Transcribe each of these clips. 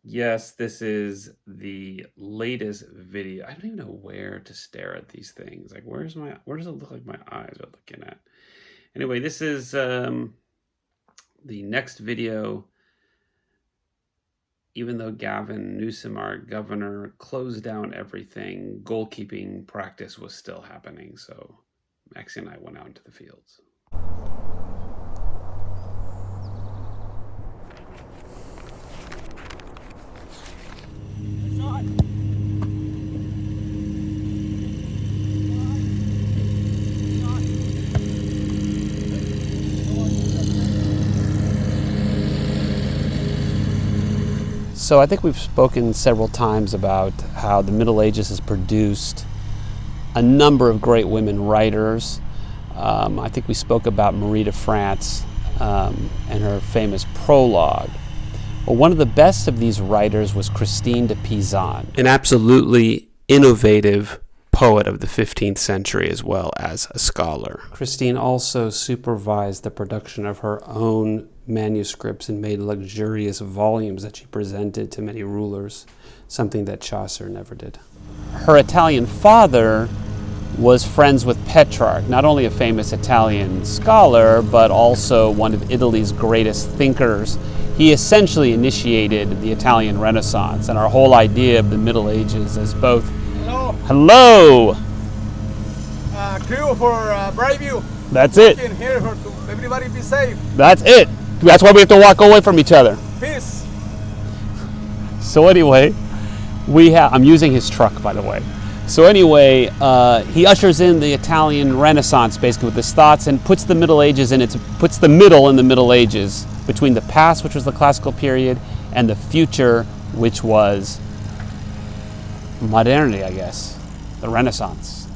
Yes, this is the latest video. I don't even know where to stare at these things. Like, where does it look like my eyes are looking at? Anyway, this is the next video. Even though Gavin Newsom, our governor, closed down everything, goalkeeping practice was still happening. So Maxie and I went out into the fields. So I think we've spoken several times about how the Middle Ages has produced a number of great women writers. I think we spoke about Marie de France and her famous prologue. Well, one of the best of these writers was Christine de Pizan, an absolutely innovative poet of the 15th century as well as a scholar. Christine also supervised the production of her own manuscripts and made luxurious volumes that she presented to many rulers, something that Chaucer never did. Her Italian father was friends with Petrarch, not only a famous Italian scholar, but also one of Italy's greatest thinkers. He essentially initiated the Italian Renaissance and our whole idea of the Middle Ages as both. Hello! Crew for Brightview. That's it. Here for everybody be safe. That's it. That's why we have to walk away from each other. Peace. So anyway, I'm using his truck, by the way. So anyway, he ushers in the Italian Renaissance basically with his thoughts and puts the Middle Ages puts the middle in the Middle Ages between the past, which was the classical period, and the future, which was modernity, I guess, the Renaissance.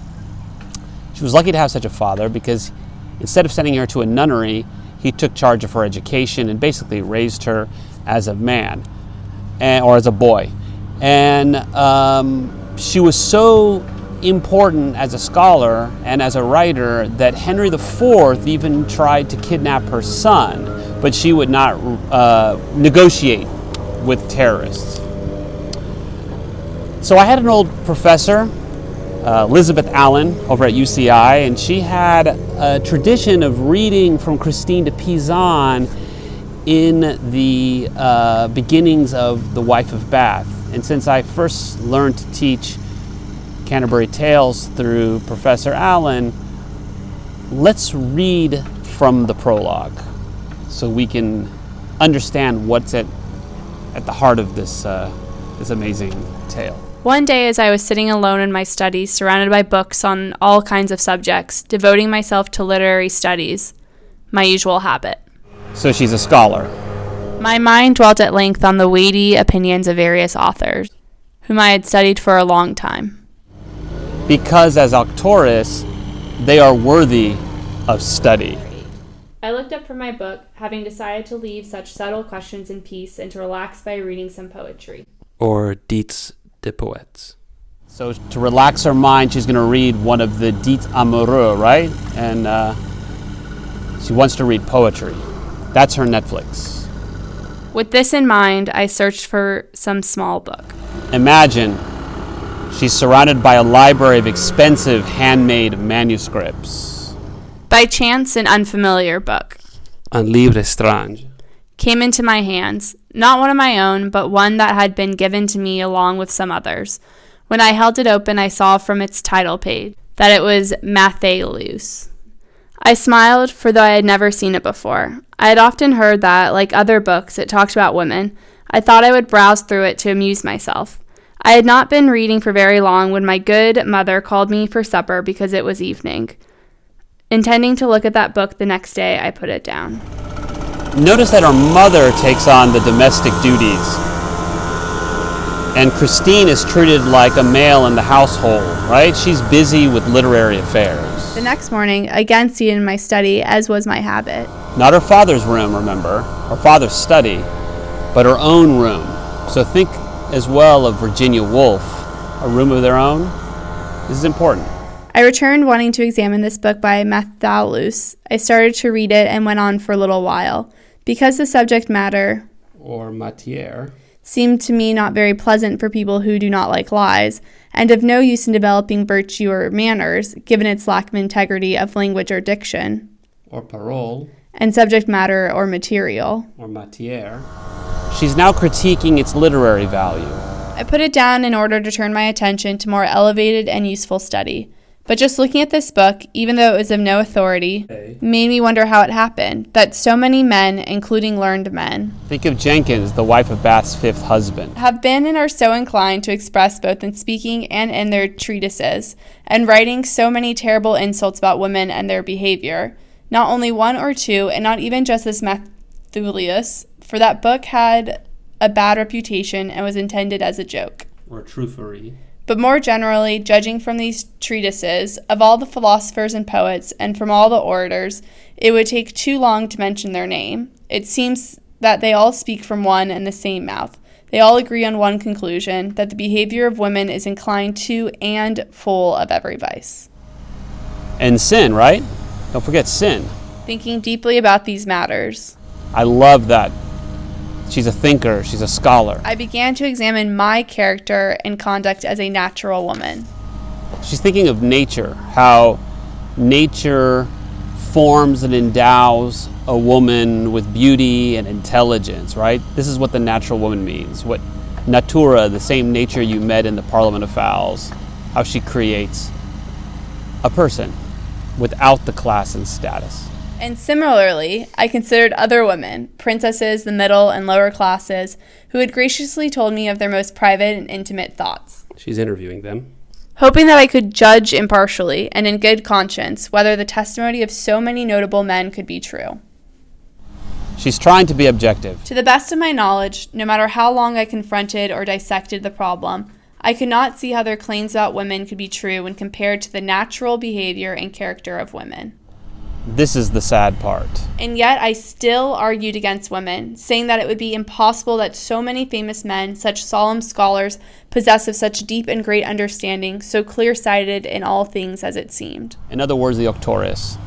She was lucky to have such a father because instead of sending her to a nunnery, he took charge of her education and basically raised her as a man or as a boy. And she was so important as a scholar and as a writer that Henry IV even tried to kidnap her son, but she would not negotiate with terrorists. So I had an old professor, Elizabeth Allen, over at UCI, and she had a tradition of reading from Christine de Pizan in the beginnings of The Wife of Bath. And since I first learned to teach Canterbury Tales through Professor Allen, let's read from the prologue so we can understand what's at the heart of this amazing tale. One day as I was sitting alone in my study, surrounded by books on all kinds of subjects, devoting myself to literary studies, my usual habit. So she's a scholar. My mind dwelt at length on the weighty opinions of various authors, whom I had studied for a long time. Because as auctores, they are worthy of study. I looked up from my book, having decided to leave such subtle questions in peace and to relax by reading some poetry. Or dites de poètes. So to relax her mind, she's going to read one of the dites amoureux, right? And she wants to read poetry. That's her Netflix. With this in mind, I searched for some small book. Imagine she's surrounded by a library of expensive handmade manuscripts. By chance, an unfamiliar book. Un livre étrange. Came into my hands, not one of my own, but one that had been given to me along with some others. When I held it open, I saw from its title page that it was malicious. I smiled, for though I had never seen it before, I had often heard that, like other books, it talked about women. I thought I would browse through it to amuse myself. I had not been reading for very long when my good mother called me for supper because it was evening. Intending to look at that book the next day, I put it down. Notice that her mother takes on the domestic duties, and Christine is treated like a male in the household, right? She's busy with literary affairs. The next morning, again seated in my study, as was my habit. Not her father's room, remember, her father's study, but her own room. So think as well of Virginia Woolf, a room of their own. This is important. I returned wanting to examine this book by malicious. I started to read it and went on for a little while. Because the subject matter, or matière, seem to me not very pleasant for people who do not like lies, and of no use in developing virtue or manners, given its lack of integrity of language or diction, or parole, and subject matter or material, or matière. She's now critiquing its literary value. I put it down in order to turn my attention to more elevated and useful study. But just looking at this book, even though it was of no authority, made me wonder how it happened that so many men, including learned men, Think of Jenkins, the wife of Bath's fifth husband. have been and are so inclined to express both in speaking and in their treatises, and writing so many terrible insults about women and their behavior. Not only one or two, and not even just this malicious, for that book had a bad reputation and was intended as a joke. Or truffery. But more generally, judging from these treatises, of all the philosophers and poets, and from all the orators, it would take too long to mention their name. It seems that they all speak from one and the same mouth. They all agree on one conclusion, that the behavior of women is inclined to and full of every vice. And sin, right? Don't forget sin. Thinking deeply about these matters, I love that. She's a thinker. She's a scholar. I began to examine my character and conduct as a natural woman. She's thinking of nature, how nature forms and endows a woman with beauty and intelligence, right? This is what the natural woman means. What natura, the same nature you met in the Parliament of Fowls, how she creates a person without the class and status. And similarly, I considered other women, princesses, the middle and lower classes, who had graciously told me of their most private and intimate thoughts, She's interviewing them. hoping that I could judge impartially and in good conscience whether the testimony of so many notable men could be true. She's trying to be objective. To the best of my knowledge, no matter how long I confronted or dissected the problem, I could not see how their claims about women could be true when compared to the natural behavior and character of women. This is the sad part. And yet I still argued against women, saying that it would be impossible that so many famous men, such solemn scholars, possessed of such deep and great understanding, so clear-sighted in all things as it seemed. In other words, the auctores,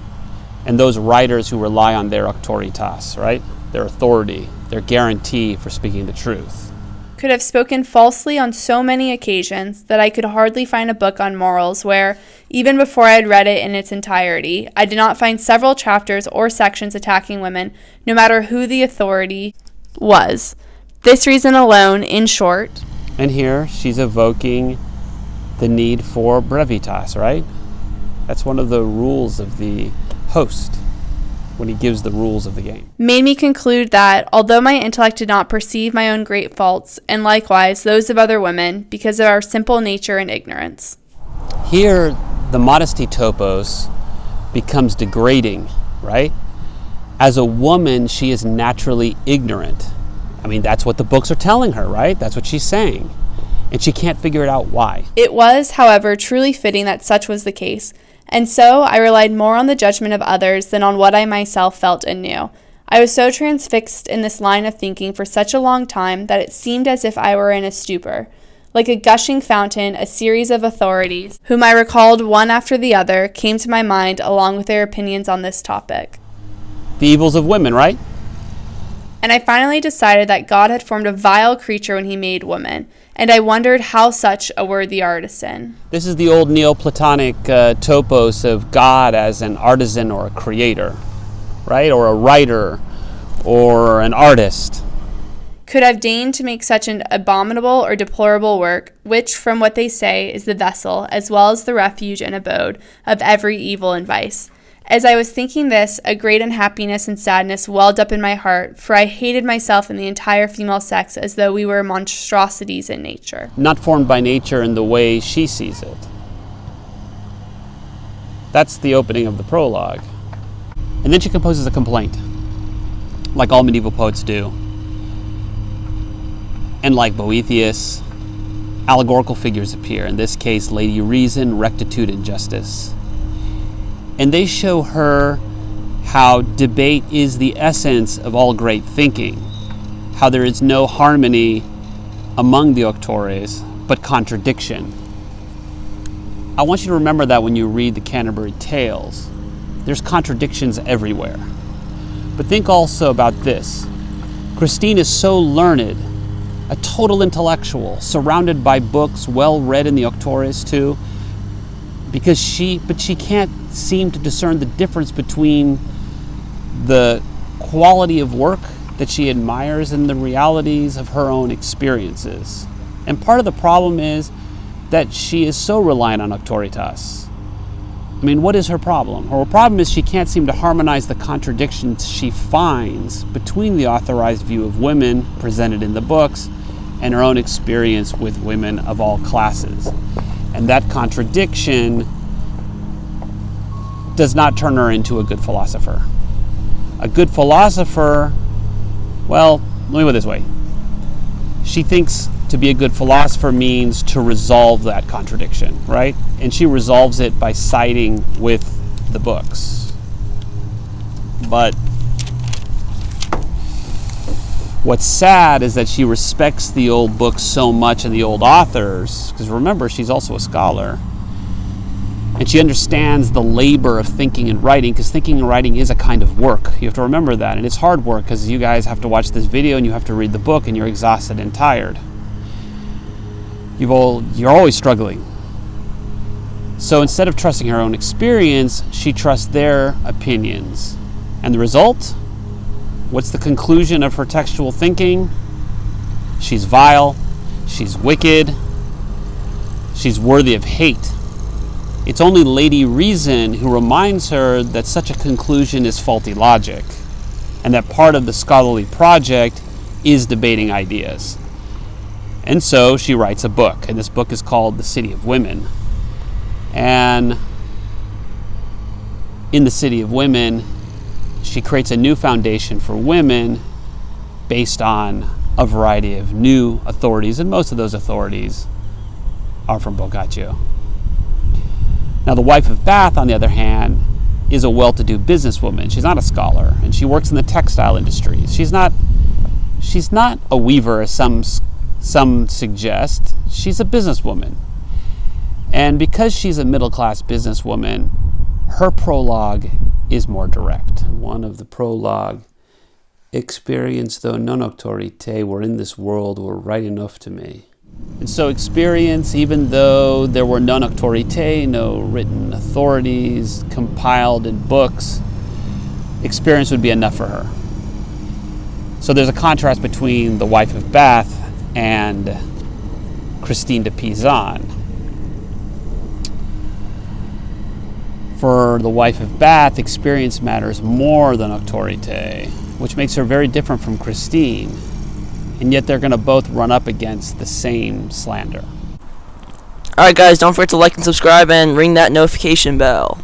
and those writers who rely on their auctoritas, right? Their authority, their guarantee for speaking the truth, Could have spoken falsely on so many occasions that I could hardly find a book on morals where, even before I had read it in its entirety, I did not find several chapters or sections attacking women, no matter who the authority was. This reason alone, in short. And here she's evoking the need for brevitas, right? That's one of the rules of the host when he gives the rules of the game. Made me conclude that, although my intellect did not perceive my own great faults, and likewise those of other women, because of our simple nature and ignorance. Here, the modesty topos becomes degrading, right? As a woman, she is naturally ignorant. I mean, that's what the books are telling her, right? That's what she's saying. And she can't figure it out why. It was, however, truly fitting that such was the case, and so I relied more on the judgment of others than on what I myself felt and knew. I was so transfixed in this line of thinking for such a long time that it seemed as if I were in a stupor. Like a gushing fountain, a series of authorities, whom I recalled one after the other, came to my mind along with their opinions on this topic. The evils of women, right? And I finally decided that God had formed a vile creature when he made woman, and I wondered how such a worthy artisan. This is the old Neoplatonic topos of God as an artisan or a creator, right? Or a writer or an artist. Could have deigned to make such an abominable or deplorable work, which, from what they say, is the vessel, as well as the refuge and abode, of every evil and vice. As I was thinking this, a great unhappiness and sadness welled up in my heart, for I hated myself and the entire female sex as though we were monstrosities in nature. Not formed by nature in the way she sees it. That's the opening of the prologue. And then she composes a complaint, like all medieval poets do. And like Boethius, allegorical figures appear, in this case, Lady Reason, Rectitude, and Justice. And they show her how debate is the essence of all great thinking, how there is no harmony among the auctores, but contradiction. I want you to remember that when you read the Canterbury Tales. There's contradictions everywhere. But think also about this. Christine is so learned a total intellectual, surrounded by books, well read in the auctorities too, but she can't seem to discern the difference between the quality of work that she admires and the realities of her own experiences. And part of the problem is that she is so reliant on auctoritas. I mean, what is her problem? Her problem is she can't seem to harmonize the contradictions she finds between the authorized view of women presented in the books and her own experience with women of all classes. And that contradiction does not turn her into a good philosopher. A good philosopher, well, let me put it this way. She thinks to be a good philosopher means to resolve that contradiction, right? And she resolves it by siding with the books. But what's sad is that she respects the old books so much and the old authors, because remember, she's also a scholar. And she understands the labor of thinking and writing, because thinking and writing is a kind of work. You have to remember that. And it's hard work, because you guys have to watch this video and you have to read the book and you're exhausted and tired. You're always struggling. So instead of trusting her own experience, she trusts their opinions. And the result? What's the conclusion of her textual thinking? She's vile, she's wicked, she's worthy of hate. It's only Lady Reason who reminds her that such a conclusion is faulty logic, and that part of the scholarly project is debating ideas. And so she writes a book, and this book is called The City of Women. And in The City of Women, she creates a new foundation for women based on a variety of new authorities, and most of those authorities are from Boccaccio. Now, the wife of Bath, on the other hand, is a well-to-do businesswoman. She's not a scholar, and she works in the textile industry. She's not a weaver, as some suggest. She's a businesswoman. And because she's a middle-class businesswoman, her prologue is more direct. One of the prologue, experience though non auctorité were in this world were right enough to me. And so experience, even though there were non auctorité, no written authorities compiled in books, experience would be enough for her. So there's a contrast between the wife of Bath and Christine de Pizan. For the wife of Bath, experience matters more than auctorité, which makes her very different from Christine. And yet they're going to both run up against the same slander. Alright guys, don't forget to like and subscribe and ring that notification bell.